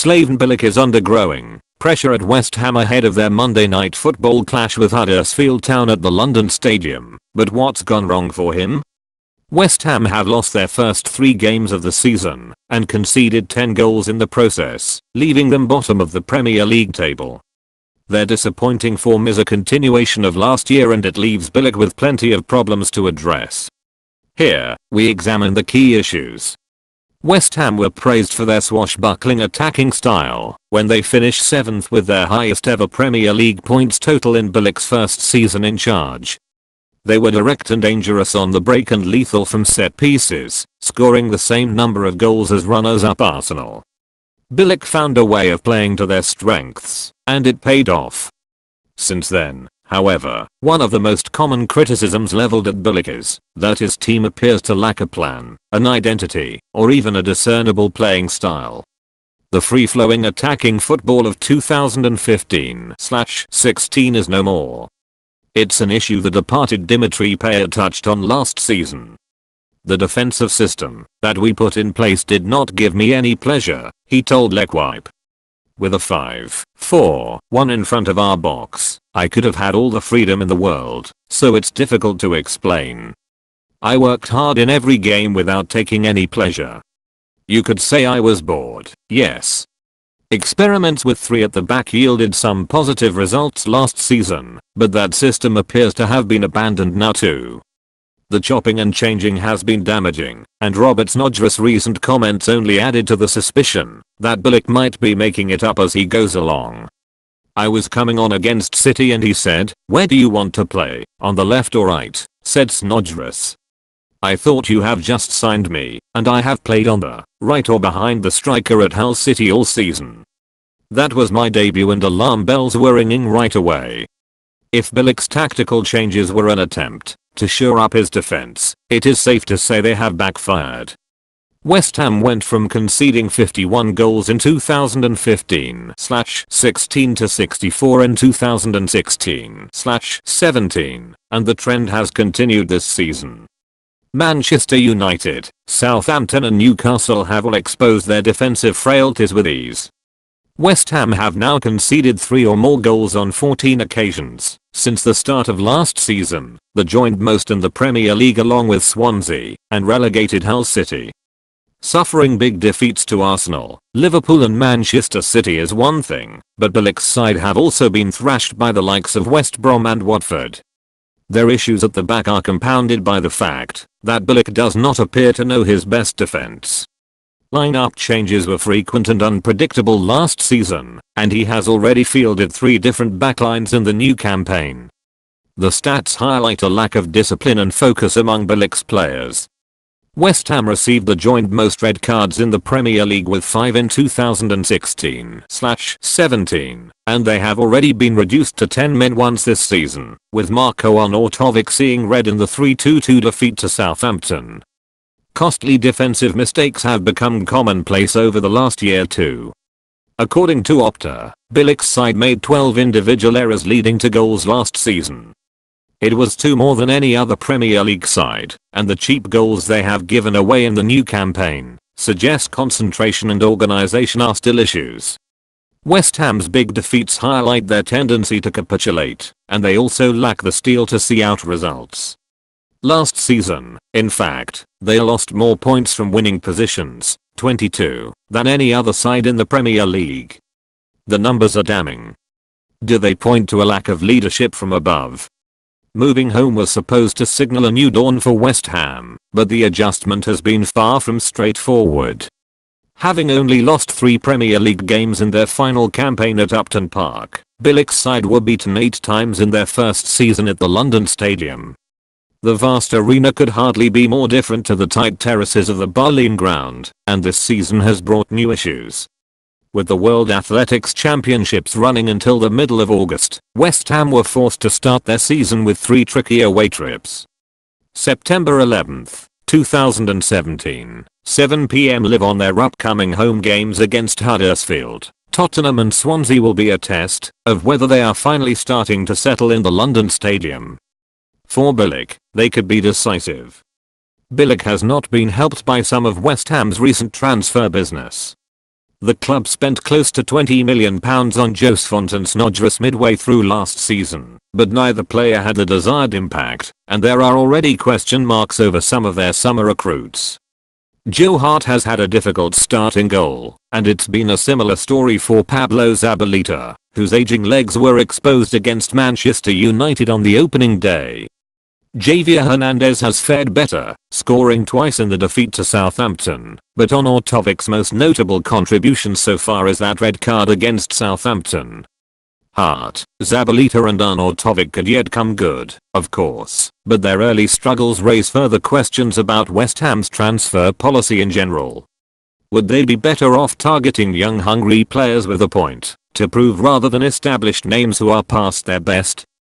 Slaven Bilic is under growing pressure at West Ham ahead of their Monday night football clash with Huddersfield Town at the London Stadium. But what's gone wrong for him? West Ham have lost their first 3 games of the season and conceded 10 goals in the process, leaving them bottom of the Premier League table. Their disappointing form is a continuation of last year and it leaves Bilic with plenty of problems to address. Here, we examine the key issues. West Ham were praised for their swashbuckling attacking style when they finished 7th with their highest ever Premier League points total in Bilic's first season in charge. They were direct and dangerous on the break and lethal from set pieces, scoring the same number of goals as runners-up Arsenal. Bilic found a way of playing to their strengths, and it paid off. Since then, however, one of the most common criticisms leveled at Bilic is that his team appears to lack a plan, an identity, or even a discernible playing style. The free-flowing attacking football of 2015/16 is no more. It's an issue the departed Dimitri Payet touched on last season. The defensive system that we put in place did not give me any pleasure, he told L'Equipe. With a 5-4-1 in front of our box, I could have had all the freedom in the world, so it's difficult to explain. I worked hard in every game without taking any pleasure. You could say I was bored, yes. Experiments with 3 at the back yielded some positive results last season, but that system appears to have been abandoned now too. The chopping and changing has been damaging, and Robert Snodgrass' recent comments only added to the suspicion that Bilic might be making it up as he goes along. I was coming on against City and he said, "Where do you want to play, on the left or right?" said Snodgrass. I thought you have just signed me, and I have played on the right or behind the striker at Hull City all season. That was my debut and alarm bells were ringing right away. If Bilic's tactical changes were an attempt to shore up his defense, it is safe to say they have backfired. West Ham went from conceding 51 goals in 2015/16 to 64 in 2016/17, and the trend has continued this season. Manchester United, Southampton and Newcastle have all exposed their defensive frailties with ease. West Ham have now conceded 3 or more goals on 14 occasions since the start of last season, the joint most in the Premier League along with Swansea and relegated Hull City. Suffering big defeats to Arsenal, Liverpool and Manchester City is one thing, but Bilic's side have also been thrashed by the likes of West Brom and Watford. Their issues at the back are compounded by the fact that Bilic does not appear to know his best defense. Line-up changes were frequent and unpredictable last season, and he has already fielded 3 different backlines in the new campaign. The stats highlight a lack of discipline and focus among Bilic's players. West Ham received the joint most red cards in the Premier League with 5 in 2016/17, and they have already been reduced to 10 men once this season, with Marko Arnautovic seeing red in the 3-2 defeat to Southampton. Costly defensive mistakes have become commonplace over the last year too. According to Opta, Bilic's side made 12 individual errors leading to goals last season. It was 2 more than any other Premier League side, and the cheap goals they have given away in the new campaign suggest concentration and organisation are still issues. West Ham's big defeats highlight their tendency to capitulate, and they also lack the steel to see out results. Last season, in fact, they lost more points from winning positions, 22, than any other side in the Premier League. The numbers are damning. Do they point to a lack of leadership from above? Moving home was supposed to signal a new dawn for West Ham, but the adjustment has been far from straightforward. Having only lost 3 Premier League games in their final campaign at Upton Park, Bilic's side were beaten 8 times in their first season at the London Stadium. The vast arena could hardly be more different to the tight terraces of the Berlin ground, and this season has brought new issues. With the World Athletics Championships running until the middle of August, West Ham were forced to start their season with 3 tricky away trips. September 11th, 2017, 7 p.m. live on their upcoming home games against Huddersfield, Tottenham and Swansea will be a test of whether they are finally starting to settle in the London Stadium. For Bilic, they could be decisive. Bilic has not been helped by some of West Ham's recent transfer business. The club spent close to £20 million on Josfont and Snodgrass midway through last season, but neither player had the desired impact, and there are already question marks over some of their summer recruits. Joe Hart has had a difficult start in goal, and it's been a similar story for Pablo Zabaleta, whose aging legs were exposed against Manchester United on the opening day. Javier Hernandez has fared better, scoring twice in the defeat to Southampton, but Arnautovic's most notable contribution so far is that red card against Southampton. Hart, Zabaleta and Arnautovic could yet come good, of course, but their early struggles raise further questions about West Ham's transfer policy in general. Would they be better off targeting young hungry players with a point to prove rather than established names who are past their best?